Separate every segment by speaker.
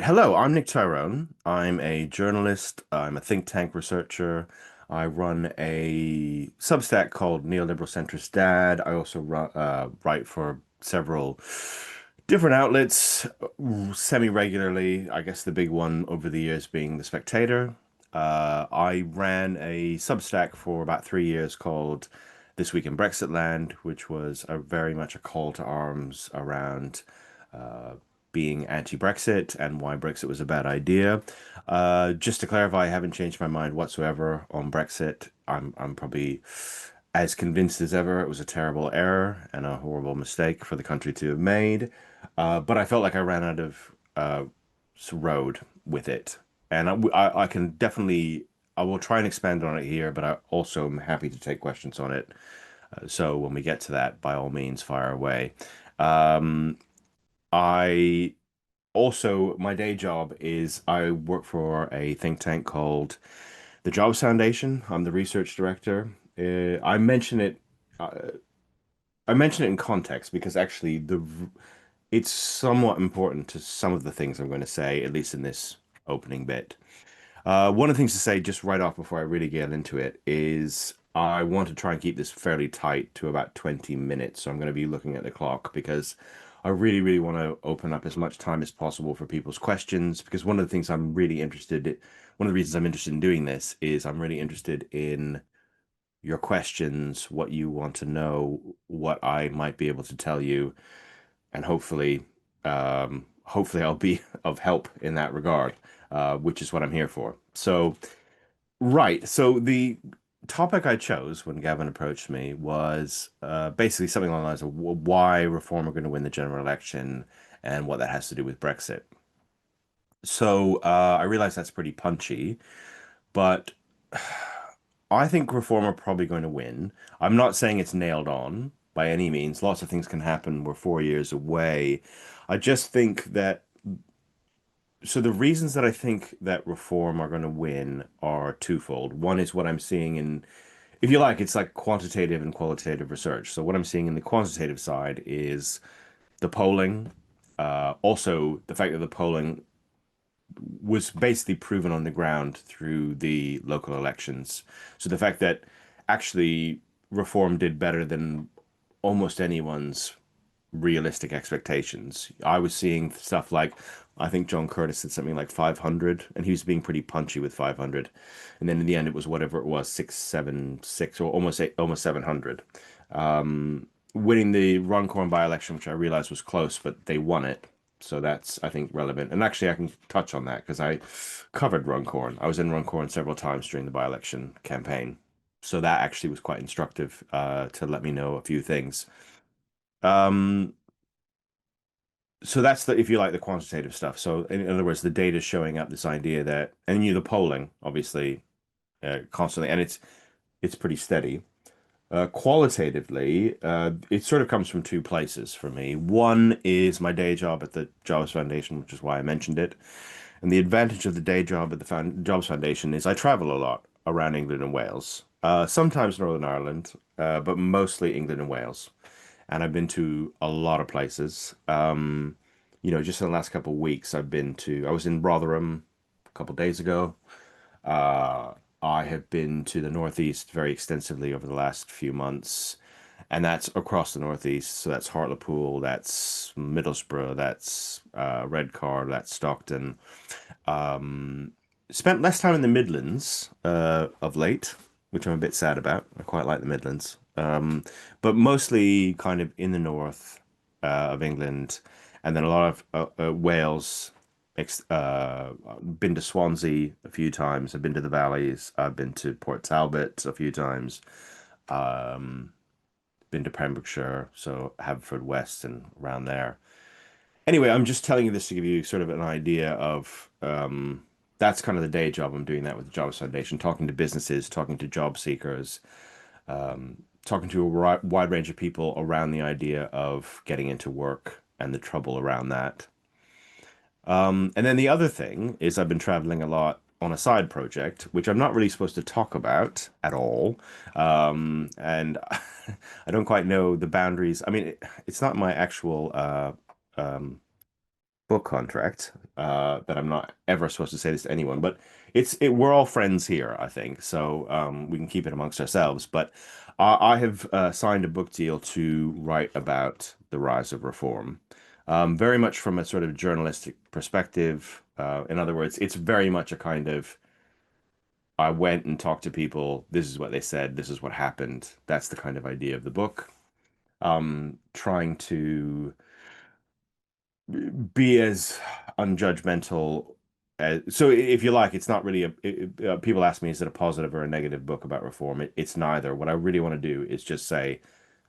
Speaker 1: Hello, I'm Nick Tyrone. I'm a journalist. I'm a think tank researcher. I run a Substack called Neo-Liberal Centrist Dad. I also write for several different outlets semi-regularly. I guess the big one over the years being The Spectator. I ran a Substack for about 3 years called This Week in Brexitland, which was very much a call to arms around uh, being anti-Brexit and why Brexit was a bad idea. Just to clarify, I haven't changed my mind whatsoever on Brexit. I'm probably as convinced as ever it was a terrible error and a horrible mistake for the country to have made. But I felt like I ran out of road with it, and I can definitely I will try and expand on it here, but I also am happy to take questions on it. So when we get to that, by all means, fire away. Um, I also, my day job is I work for a think tank called the Jobs Foundation. I'm the research director. I mention it. Uh, I mention it in context because actually it's somewhat important to some of the things I'm going to say, at least in this opening bit. One of the things to say just right off before I really get into it is I want to try and keep this fairly tight to about 20 minutes. So I'm going to be looking at the clock because I really, really want to open up as much time as possible for people's questions. Because one of the things one of the reasons I'm interested in doing this is I'm really interested in your questions, what you want to know, what I might be able to tell you, and hopefully I'll be of help in that regard, which is what I'm here for. So, right. So the topic I chose when Gavin approached me was basically something along the lines of why Reform are going to win the general election and what that has to do with Brexit. So I realize that's pretty punchy, but I think Reform are probably going to win. I'm not saying it's nailed on by any means. Lots of things can happen. We're 4 years away. I just think that the reasons that I think that Reform are going to win are twofold. One is what I'm seeing in, if you like, it's like quantitative and qualitative research. So what I'm seeing in the quantitative side is the polling, also the fact that the polling was basically proven on the ground through the local elections. So the fact that actually Reform did better than almost anyone's realistic expectations. I was seeing stuff like, I think John Curtis said something like 500, and he was being pretty punchy with 500. And then in the end, it was whatever it was, 676 or almost 700. Winning the Runcorn by-election, which I realized was close, but they won it. So that's, I think, relevant. And actually, I can touch on that because I covered Runcorn. I was in Runcorn several times during the by-election campaign. So that actually was quite instructive to let me know a few things. Um, so that's the, if you like, the quantitative stuff. So in other words, the data is showing up this idea that, and the polling, obviously, constantly, and it's pretty steady. Qualitatively, it sort of comes from two places for me. One is my day job at the Jobs Foundation, which is why I mentioned it. And the advantage of the day job at the Jobs Foundation is I travel a lot around England and Wales, sometimes Northern Ireland, but mostly England and Wales. And I've been to a lot of places. Just in the last couple of weeks, I was in Rotherham a couple of days ago. Uh, I have been to the Northeast very extensively over the last few months, and that's across the Northeast. So that's Hartlepool, that's Middlesbrough, that's Redcar, that's Stockton. Um, Spent less time in the Midlands of late, which I'm a bit sad about. I quite like the Midlands, but mostly kind of in the north of England, and then a lot of Wales. Been to Swansea a few times. I've been to the valleys. I've been to Port Talbot a few times. Um, been to Pembrokeshire, so Haverford West and around there. Anyway, I'm just telling you this to give you sort of an idea of that's kind of the day job. I'm doing that with the Jobs Foundation, talking to businesses, talking to job seekers, talking to a wide range of people around the idea of getting into work and the trouble around that. And then the other thing is I've been traveling a lot on a side project, which I'm not really supposed to talk about at all. And I don't quite know the boundaries. I mean, it's not my actual um, book contract that I'm not ever supposed to say this to anyone, but we're all friends here, I think, so we can keep it amongst ourselves. But I have signed a book deal to write about the rise of reform, very much from a sort of journalistic perspective. In other words, it's very much a kind of I went and talked to people. This is what they said. This is what happened. That's the kind of idea of the book. Trying to be as unjudgmental as so if you like it's not really people ask me is it a positive or a negative book about reform it's neither. What I really want to do is just say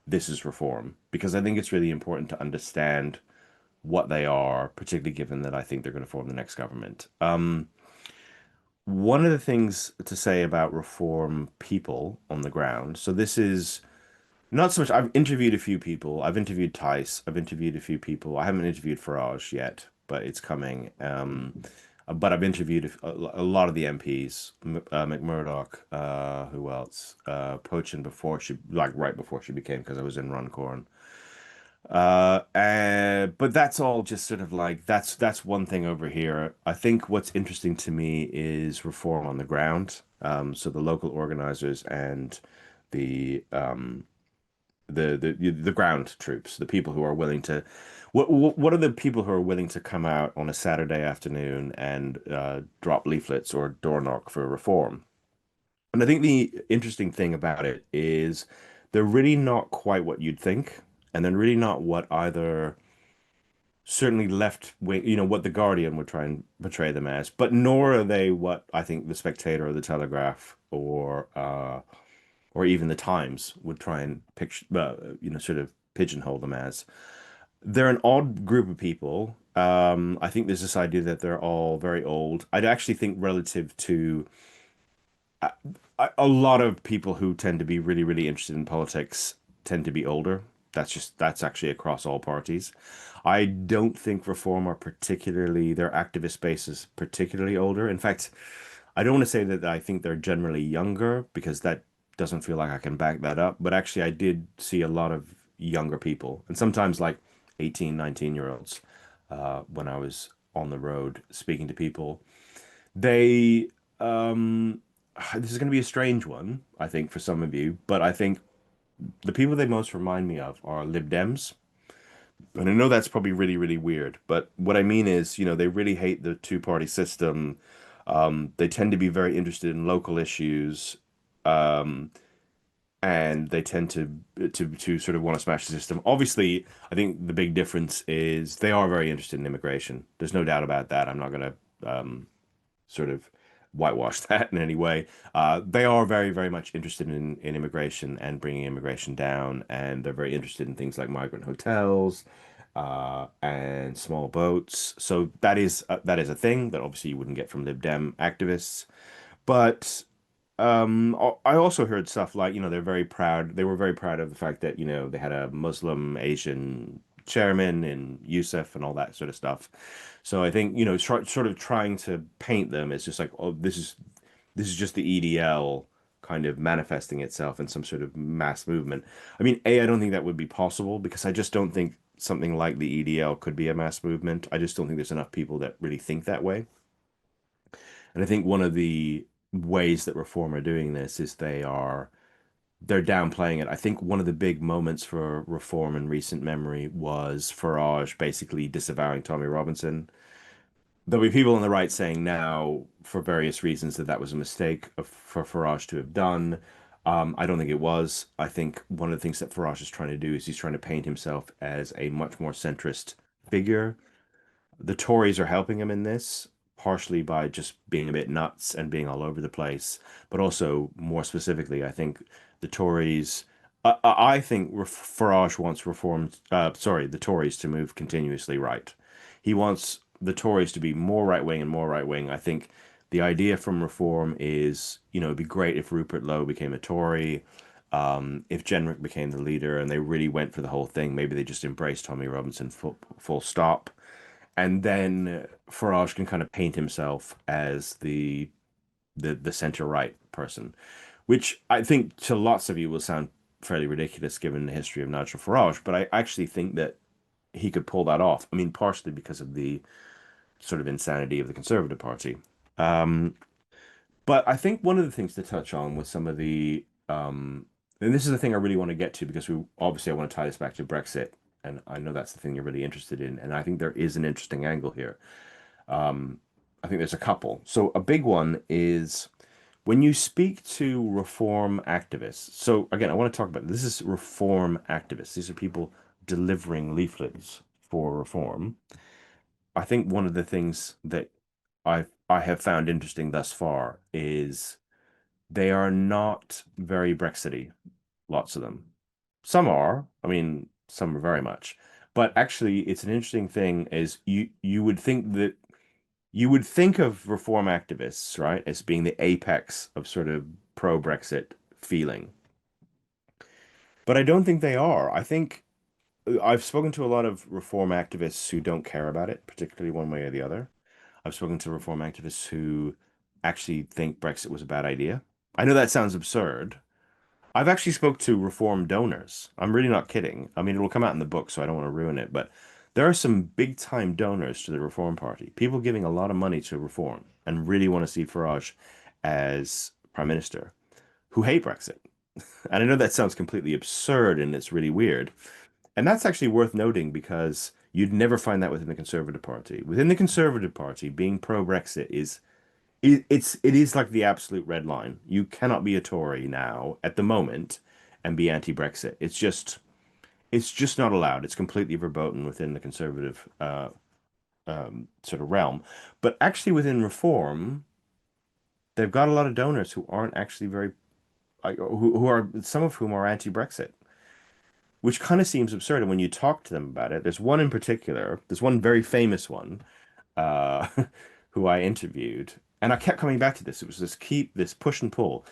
Speaker 1: this is reform because I think it's really important to understand what they are, particularly given that I think they're going to form the next government. One of the things to say about reform people on the ground, so this is not so much. I've interviewed a few people. I've interviewed Tice. I've interviewed a few people. I haven't interviewed Farage yet, but it's coming. But I've interviewed a lot of the MPs, McMurdoch, who else? Pochin before she, like right before she became, because I was in Runcorn. And but that's all just sort of like that's one thing over here. I think what's interesting to me is reform on the ground. So the local organizers and the the ground troops, the people who are willing to what are the people who are willing to come out on a Saturday afternoon and drop leaflets or door knock for reform? And I think the interesting thing about it is they're really not quite what you'd think, and they're really not what either certainly left wing, what the Guardian would try and portray them as, but nor are they what I think the Spectator or the Telegraph or even the Times would try and picture, sort of pigeonhole them as. They're an odd group of people. I think there's this idea that they're all very old. I'd actually think relative to a, a lot of people who tend to be really, really interested in politics tend to be older. That's actually across all parties. I don't think Reform are particularly, their activist base is particularly older. In fact, I don't want to say that I think they're generally younger because that doesn't feel like I can back that up. But actually, I did see a lot of younger people and sometimes like 18, 19-year-olds when I was on the road speaking to people. They, um, this is going to be a strange one, I think, for some of you, but I think the people they most remind me of are Lib Dems. And I know that's probably really, really weird, but what I mean is, they really hate the two-party system. They tend to be very interested in local issues, um, and they tend to sort of want to smash the system. Obviously, I think the big difference is they are very interested in immigration. There's no doubt about that. I'm not going to sort of whitewash that in any way. They are very, very much interested in immigration and bringing immigration down, and they're very interested in things like migrant hotels and small boats. So that is a thing that obviously you wouldn't get from Lib Dem activists. But I also heard stuff like, they're very proud. They were very proud of the fact that, they had a Muslim Asian chairman and Yusuf and all that sort of stuff. So I think, sort of trying to paint them as just like, oh, this is just the EDL kind of manifesting itself in some sort of mass movement. I mean, I don't think that would be possible because I just don't think something like the EDL could be a mass movement. I just don't think there's enough people that really think that way. And I think one of the ways that Reform are doing this is they're downplaying it. I think one of the big moments for Reform in recent memory was Farage basically disavowing Tommy Robinson. There'll be people on the right saying now, for various reasons, that that was a mistake for Farage to have done. I don't think it was. I think one of the things that Farage is trying to do is he's trying to paint himself as a much more centrist figure. The Tories are helping him in this, partially by just being a bit nuts and being all over the place, but also more specifically, I think the Tories. I think Farage wants reformed. Sorry, the Tories to move continuously right. He wants the Tories to be more right wing and more right wing. I think the idea from reform is, it'd be great if Rupert Lowe became a Tory, if Jenrick became the leader, and they really went for the whole thing. Maybe they just embraced Tommy Robinson full stop. And then Farage can kind of paint himself as the center right person, which I think to lots of you will sound fairly ridiculous given the history of Nigel Farage. But I actually think that he could pull that off. I mean, partially because of the sort of insanity of the Conservative Party. Um, but I think one of the things to touch on with some of and this is the thing I really want to get to because we obviously I want to tie this back to Brexit, and I know that's the thing you're really interested in, and I think there is an interesting angle here. Um, I think there's a couple. So a big one is when you speak to reform activists. So again, I want to talk about this is reform activists. These are people delivering leaflets for reform. I think one of the things that I have found interesting thus far is they are not very Brexity, lots of them. Some are, I mean, some are very much. But actually, it's an interesting thing is you would think that you would think of reform activists, right, as being the apex of sort of pro-Brexit feeling. But I don't think they are. I think I've spoken to a lot of reform activists who don't care about it, particularly one way or the other. I've spoken to reform activists who actually think Brexit was a bad idea. I know that sounds absurd. I've actually spoke to reform donors. I'm really not kidding. I mean, it will come out in the book, so I don't want to ruin it, but there are some big time donors to the Reform Party, people giving a lot of money to reform and really want to see Farage as prime minister who hate Brexit. And I know that sounds completely absurd and it's really weird. And that's actually worth noting because you'd never find that within the Conservative Party. Within the Conservative Party, being pro-Brexit it is like the absolute red line. You cannot be a Tory now at the moment and be anti-Brexit. It's just not allowed. It's completely verboten within the Conservative sort of realm. But actually within Reform, they've got a lot of donors who aren't actually very who are some of whom are anti-Brexit, which kind of seems absurd. And when you talk to them about it, there's one in particular, there's one very famous one, uh, who I interviewed, and I kept coming back to this. It was this push and pull.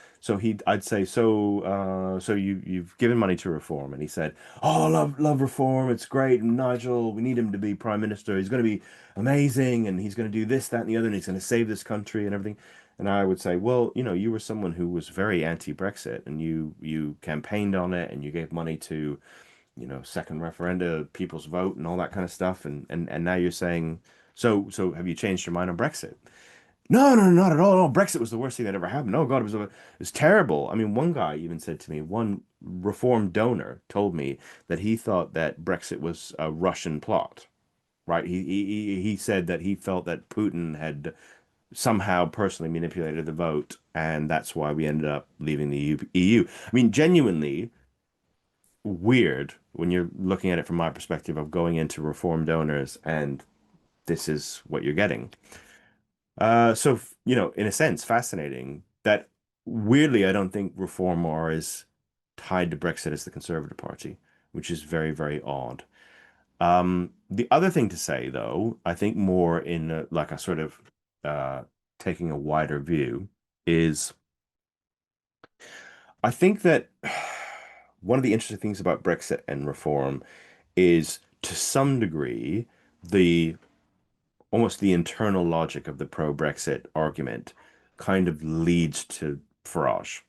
Speaker 1: I'd say, so you've given money to Reform, and he said, "Oh, love Reform. It's great. And Nigel, we need him to be prime minister. He's going to be amazing, and he's going to do this, that, and the other, and he's going to save this country and everything." And I would say, well, you were someone who was very anti-Brexit, and you campaigned on it, and you gave money to second referenda, people's vote, and all that kind of stuff. And now you're saying, so have you changed your mind on Brexit? No, no, not at all. No, Brexit was the worst thing that ever happened. Oh God, it was terrible. I mean, one guy even said to me, one reform donor told me that he thought that Brexit was a Russian plot. Right? He said that he felt that Putin had somehow personally manipulated the vote, and that's why we ended up leaving the EU. I mean, genuinely, weird when you're looking at it from my perspective of going into reform donors and this is what you're getting. In a sense, fascinating that weirdly, I don't think reform are as tied to Brexit as the Conservative Party, which is very, very odd. The other thing to say, though, I think more in like a sort of uh, taking a wider view, is I think that one of the interesting things about Brexit and reform is to some degree the almost the internal logic of the pro-Brexit argument kind of leads to Farage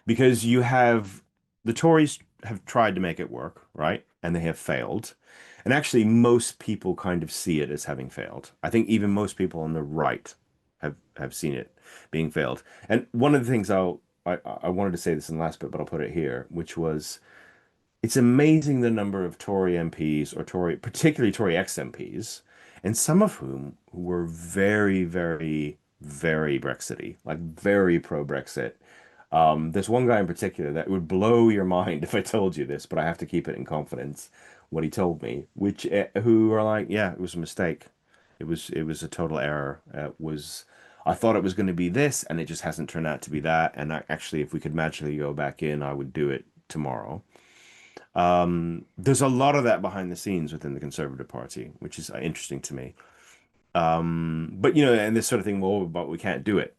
Speaker 1: because you have the Tories have tried to make it work, right? And they have failed. And actually, most people kind of see it as having failed. I think even most people on the right have seen it being failed. And one of the things I wanted to say this in the last bit, but I'll put it here, which was it's amazing the number of Tory MPs or particularly Tory ex-MPs, and some of whom were very, very, very Brexity, like very pro-Brexit. There's one guy in particular that would blow your mind if I told you this, but I have to keep it in confidence, what he told me, which who are like, yeah, it was a mistake. It was a total error. I thought it was going to be this, and it just hasn't turned out to be that. And actually, if we could magically go back in, I would do it tomorrow. There's a lot of that behind the scenes within the Conservative Party, which is interesting to me. But and this sort of thing, well, but we can't do it.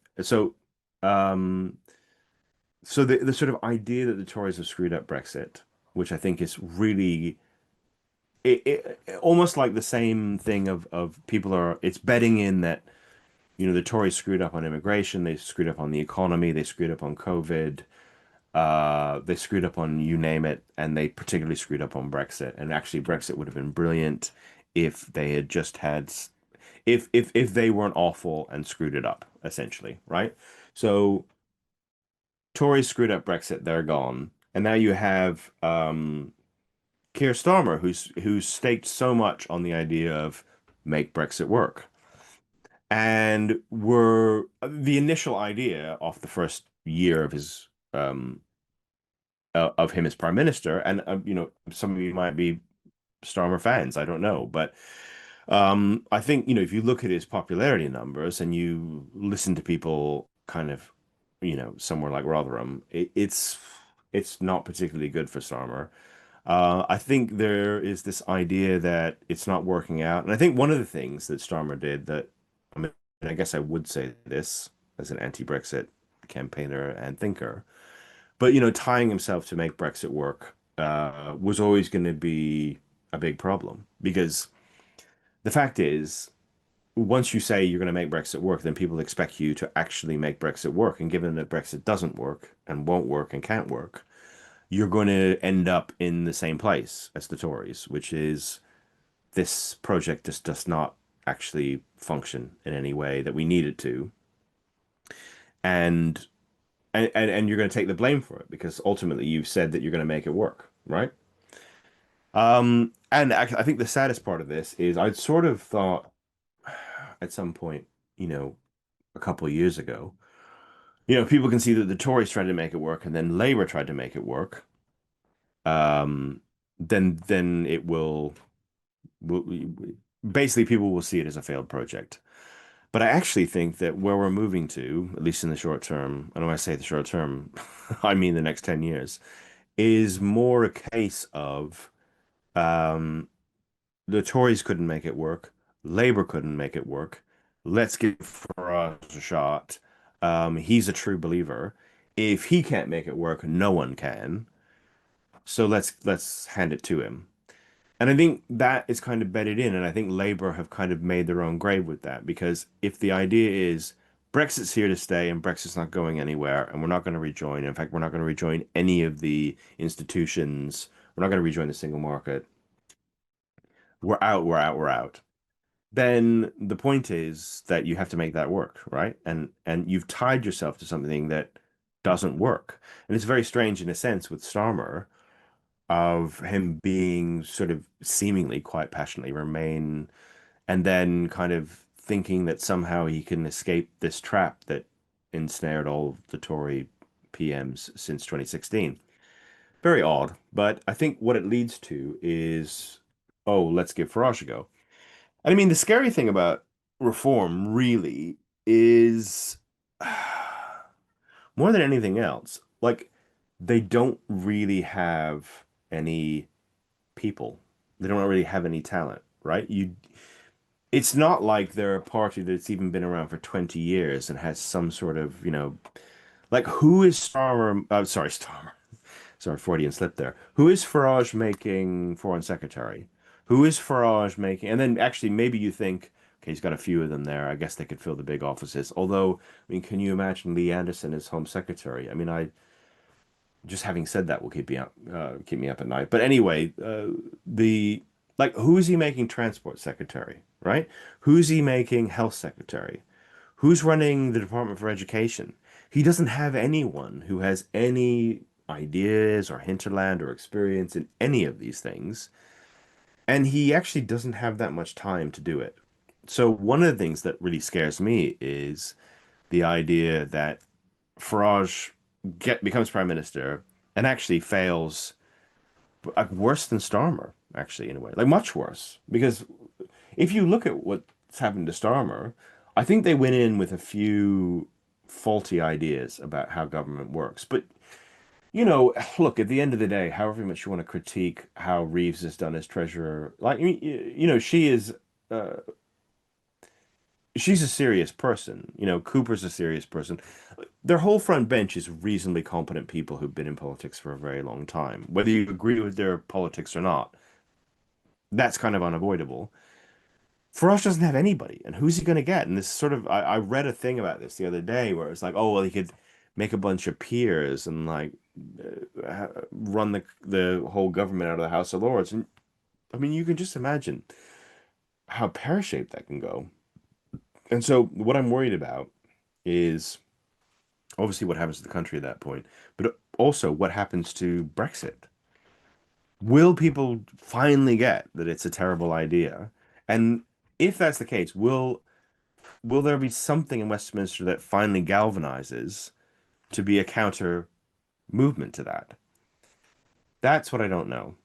Speaker 1: Um, so the sort of idea that the Tories have screwed up Brexit, which I think is really almost like the same thing of people are it's betting in that the Tories screwed up on immigration, they screwed up on the economy, they screwed up on COVID. They screwed up on you name it, and they particularly screwed up on Brexit. And actually, Brexit would have been brilliant if they had just had if they weren't awful and screwed it up, essentially, right? So Tories screwed up Brexit, they're gone. And now you have Keir Starmer, who's staked so much on the idea of make Brexit work. And were the initial idea of the first year of his of him as prime minister, and some of you might be Starmer fans, I don't know, but I think if you look at his popularity numbers and you listen to people kind of somewhere like Rotherham, it's not particularly good for Starmer. I think there is this idea that it's not working out. And I think one of the things that Starmer did that, I mean, I guess I would say this as an anti-Brexit campaigner and thinker, but, tying himself to make Brexit work was always going to be a big problem because the fact is, once you say you're going to make Brexit work, then people expect you to actually make Brexit work. And given that Brexit doesn't work and won't work and can't work, you're going to end up in the same place as the Tories, which is this project just does not actually function in any way that we need it to. And and you're going to take the blame for it because ultimately you've said that you're going to make it work, right? And I think the saddest part of this is I'd sort of thought at some point, you know, a couple of years ago, people can see that the Tories tried to make it work and then Labour tried to make it work. Um, then it will basically people will see it as a failed project. But I actually think that where we're moving to, at least in the short term, and when I say the short term, I mean the next 10 years, is more a case of um, the Tories couldn't make it work, Labour couldn't make it work. Let's give Farage a shot. He's a true believer. If he can't make it work, no one can. So let's hand it to him. And I think that is kind of bedded in, and I think Labour have kind of made their own grave with that because if the idea is Brexit's here to stay and Brexit's not going anywhere, and we're not going to rejoin, in fact, we're not going to rejoin any of the institutions, we're not going to rejoin the single market, we're out, we're out, we're out. Then the point is that you have to make that work, right? And you've tied yourself to something that doesn't work. And it's very strange in a sense with Starmer of him being sort of seemingly quite passionately Remain and then kind of thinking that somehow he can escape this trap that ensnared all of the Tory PMs since 2016. Very odd, but I think what it leads to is, oh, let's give Farage a go. And I mean, the scary thing about reform really is more than anything else, like they don't really have any people. They don't really have any talent, right? It's not like they're a party that's even been around for 20 years and has some sort of, like who is Starmer? Sorry, Starmer. Sorry, Freudian slip there. Who is Farage making foreign secretary? Who is Farage making? And then actually, maybe you think, okay, he's got a few of them there. I guess they could fill the big offices. Although, I mean, can you imagine Lee Anderson as Home Secretary? I mean, I just having said that will keep me up at night. But anyway, the like, who is he making transport secretary, right? Who's he making health secretary? Who's running the Department for Education? He doesn't have anyone who has any ideas or hinterland or experience in any of these things. And he actually doesn't have that much time to do it. So one of the things that really scares me is the idea that Farage becomes prime minister and actually fails like worse than Starmer, actually, in a way, like much worse. Because if you look at what's happened to Starmer, I think they went in with a few faulty ideas about how government works. But, look, at the end of the day, however much you want to critique how Reeves has done as treasurer, like, she is, uh, she's a serious person. Cooper's a serious person. Their whole front bench is reasonably competent people who've been in politics for a very long time. Whether you agree with their politics or not, that's kind of unavoidable. Farage doesn't have anybody, and who's he going to get? And this sort of, I read a thing about this the other day where it's like, oh, well, he could make a bunch of peers, and like, run the whole government out of the House of Lords. And I mean, you can just imagine how pear-shaped that can go. And so what I'm worried about is obviously what happens to the country at that point, but also what happens to Brexit. Will people finally get that it's a terrible idea? And if that's the case, will there be something in Westminster that finally galvanizes to be a counter movement to that? That's what I don't know.